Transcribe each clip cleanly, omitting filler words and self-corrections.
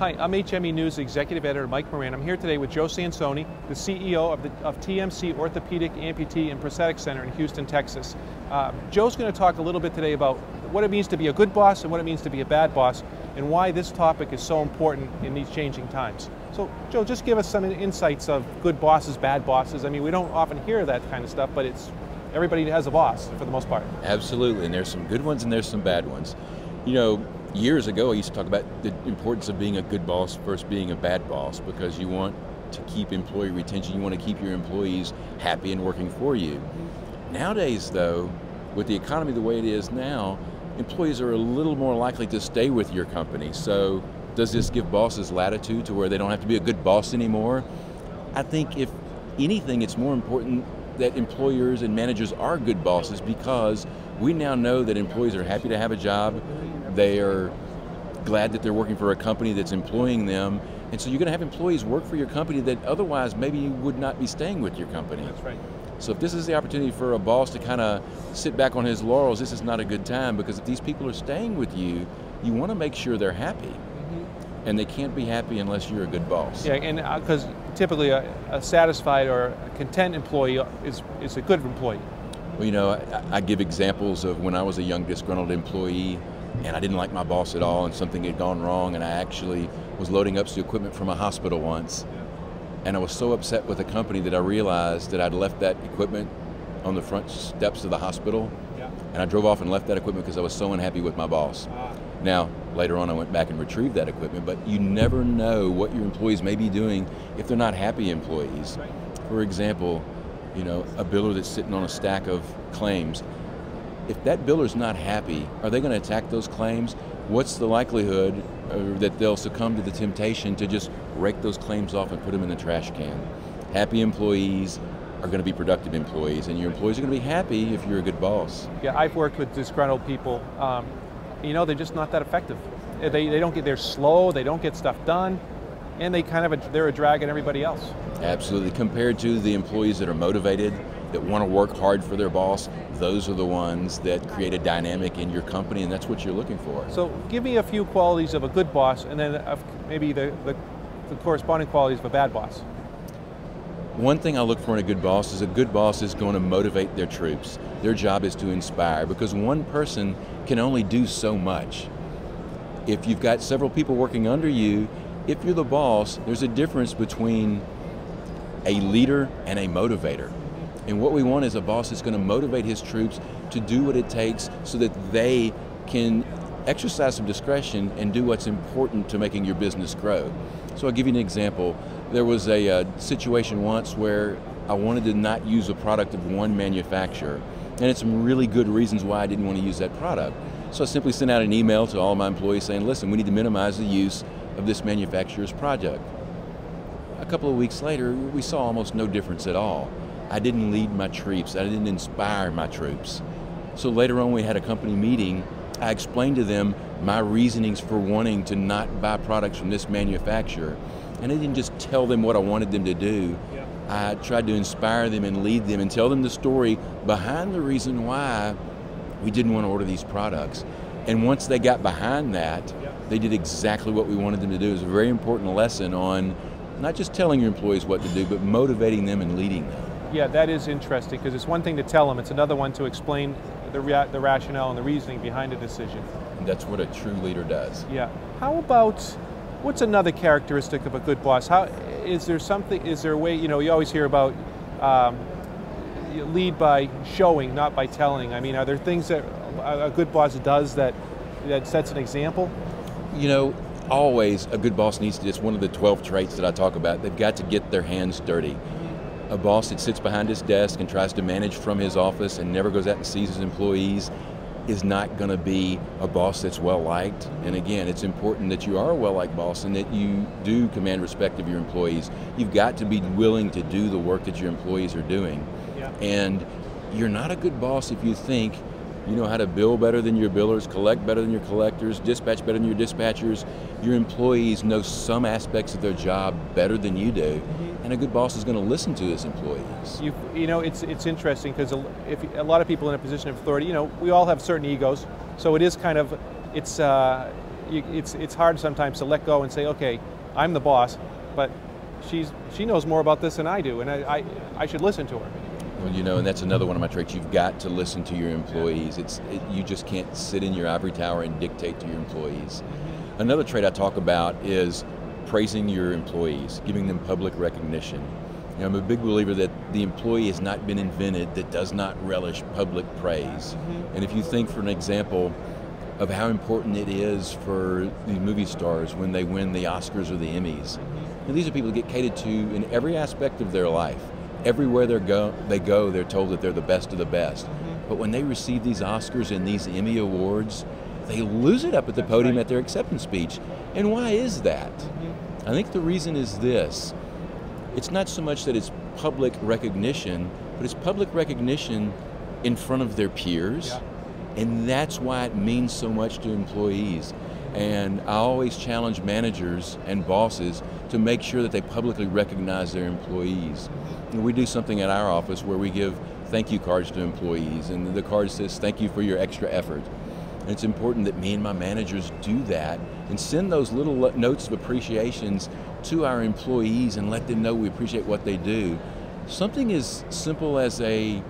Hi, I'm HME News Executive Editor Mike Moran. I'm here today with Joe Sansone, the CEO of TMC Orthopedic Amputee and Prosthetic Center in Houston, Texas. Joe's going to talk a little bit today about what it means to be a good boss and what it means to be a bad boss, and why this topic is so important in these changing times. So, Joe, just give us some insights of good bosses, bad bosses. I mean, we don't often hear that kind of stuff, but everybody has a boss for the most part. Absolutely, and there's some good ones and there's some bad ones. You know, years ago I used to talk about the importance of being a good boss versus being a bad boss, because you want to keep employee retention, you want to keep your employees happy and working for you. Nowadays though, with the economy the way it is now, employees are a little more likely to stay with your company. So does this give bosses latitude to where they don't have to be a good boss anymore? I think if anything, it's more important that employers and managers are good bosses, because we now know that employees are happy to have a job. They are glad that they're working for a company that's employing them. And so you're going to have employees work for your company that otherwise maybe would not be staying with your company. That's right. So if this is the opportunity for a boss to kind of sit back on his laurels, this is not a good time, because if these people are staying with you, you want to make sure they're happy. And they can't be happy unless you're a good boss. Yeah, and because typically a satisfied or a content employee is a good employee. Well, you know, I give examples of when I was a young disgruntled employee and I didn't like my boss at all and something had gone wrong, and I actually was loading up some equipment from a hospital once. And I was so upset with the company that I realized that I'd left that equipment on the front steps of the hospital. And I drove off and left that equipment because I was so unhappy with my boss. Now, later on I went back and retrieved that equipment, but you never know what your employees may be doing if they're not happy employees. For example, you know, a biller that's sitting on a stack of claims. If that biller's not happy, are they going to attack those claims? What's the likelihood that they'll succumb to the temptation to just rake those claims off and put them in the trash can? Happy employees are going to be productive employees, and your employees are going to be happy if you're a good boss. Yeah, I've worked with disgruntled people. You know, they're just not that effective. They're slow, they don't get stuff done, and they're a drag on everybody else. Absolutely. Compared to the employees that are motivated, that want to work hard for their boss, those are the ones that create a dynamic in your company, and that's what you're looking for. So give me a few qualities of a good boss, and then maybe the corresponding qualities of a bad boss. One thing I look for in a good boss is going to motivate their troops. Their job is to inspire, because one person can only do so much. If you've got several people working under you, if you're the boss, there's a difference between a leader and a motivator. And what we want is a boss that's going to motivate his troops to do what it takes so that they can exercise some discretion and do what's important to making your business grow. So I'll give you an example. There was a situation once where I wanted to not use a product of one manufacturer, and it's some really good reasons why I didn't want to use that product. So I simply sent out an email to all my employees saying, listen, we need to minimize the use of this manufacturer's product. A couple of weeks later, we saw almost no difference at all. I didn't lead my troops, I didn't inspire my troops. So later on we had a company meeting. I explained to them my reasonings for wanting to not buy products from this manufacturer. And I didn't just tell them what I wanted them to do. I tried to inspire them and lead them and tell them the story behind the reason why we didn't want to order these products. And once they got behind that, they did exactly what we wanted them to do. It was a very important lesson on not just telling your employees what to do, but motivating them and leading them. Yeah, that is interesting, because it's one thing to tell them, it's another one to explain the rationale and the reasoning behind a decision. And that's what a true leader does. Yeah. How about, what's another characteristic of a good boss? Is there a way, you know, you always hear about you lead by showing, not by telling. I mean, are there things that a good boss does that sets an example? You know, always a good boss needs to, it's one of the 12 traits that I talk about, they've got to get their hands dirty. A boss that sits behind his desk and tries to manage from his office and never goes out and sees his employees is not going to be a boss that's well liked. And again, it's important that you are a well liked boss and that you do command respect of your employees. You've got to be willing to do the work that your employees are doing. And you're not a good boss if you think you know how to bill better than your billers, collect better than your collectors, dispatch better than your dispatchers. Your employees know some aspects of their job better than you do, and a good boss is going to listen to his employees. You know, it's interesting, because if a lot of people in a position of authority, you know, we all have certain egos, so it is kind of, it's hard sometimes to let go and say, okay, I'm the boss, but she knows more about this than I do, and I should listen to her. Well, you know, and that's another one of my traits. You've got to listen to your employees. You just can't sit in your ivory tower and dictate to your employees. Another trait I talk about is praising your employees, giving them public recognition. You know, I'm a big believer that the employee has not been invented that does not relish public praise. And if you think, for an example, of how important it is for the movie stars when they win the Oscars or the Emmys. And these are people that get catered to in every aspect of their life. Everywhere they go, they're told that they're the best of the best. But when they receive these Oscars and these Emmy Awards, they lose it up at the podium at their acceptance speech. And why is that? I think the reason is this. It's not so much that it's public recognition, but it's public recognition in front of their peers. And that's why it means so much to employees. And I always challenge managers and bosses to make sure that they publicly recognize their employees. And we do something at our office where we give thank you cards to employees, and the card says thank you for your extra effort. And it's important that me and my managers do that and send those little notes of appreciations to our employees and let them know we appreciate what they do. Something as simple as a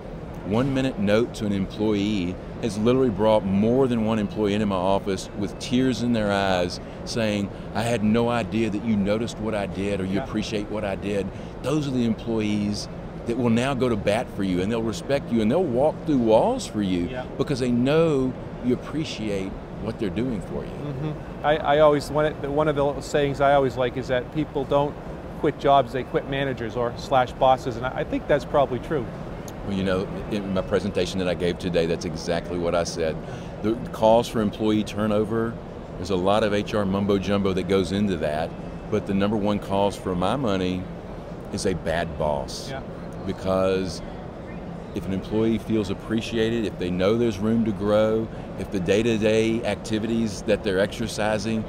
1-minute note to an employee has literally brought more than one employee into my office with tears in their eyes saying, I had no idea that you noticed what I did or you appreciate what I did. Those are the employees that will now go to bat for you, and they'll respect you, and they'll walk through walls for you because they know you appreciate what they're doing for you. I always, one of the sayings I always like is that people don't quit jobs, they quit managers or / bosses, and I think that's probably true. Well, you know, in my presentation that I gave today, that's exactly what I said. The cause for employee turnover, there's a lot of HR mumbo jumbo that goes into that, but the #1 cause for my money is a bad boss. Because if an employee feels appreciated, if they know there's room to grow, if the day-to-day activities that they're exercising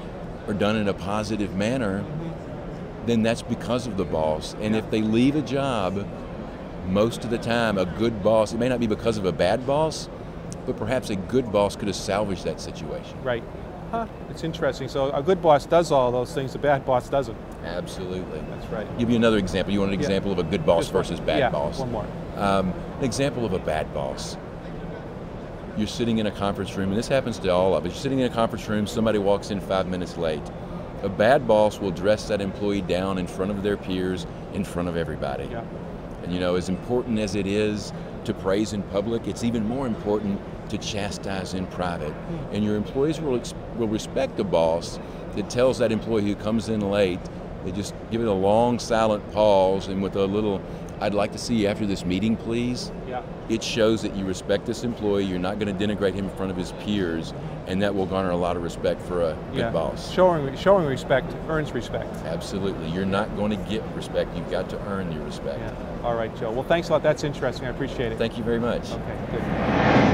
are done in a positive manner, then that's because of the boss. And if they leave a job, most of the time, a good boss, it may not be because of a bad boss, but perhaps a good boss could have salvaged that situation. Right. Huh, it's interesting. So a good boss does all those things, a bad boss doesn't. Absolutely. That's right. Give you another example. You want an example of a good boss versus bad boss? One more. An example of a bad boss. You're sitting in a conference room, and this happens to all of us. You're sitting in a conference room, somebody walks in 5 minutes late. A bad boss will dress that employee down in front of their peers, in front of everybody. And you know, as important as it is to praise in public, it's even more important to chastise in private. And your employees will respect a boss that tells that employee who comes in late, they just give it a long silent pause and with a little, I'd like to see you after this meeting, please. It shows that you respect this employee, you're not going to denigrate him in front of his peers, and that will garner a lot of respect for a good boss. Showing respect earns respect. Absolutely. You're not going to get respect, you've got to earn your respect. All right, Joe. Well, thanks a lot. That's interesting. I appreciate it. Thank you very much. Okay, good.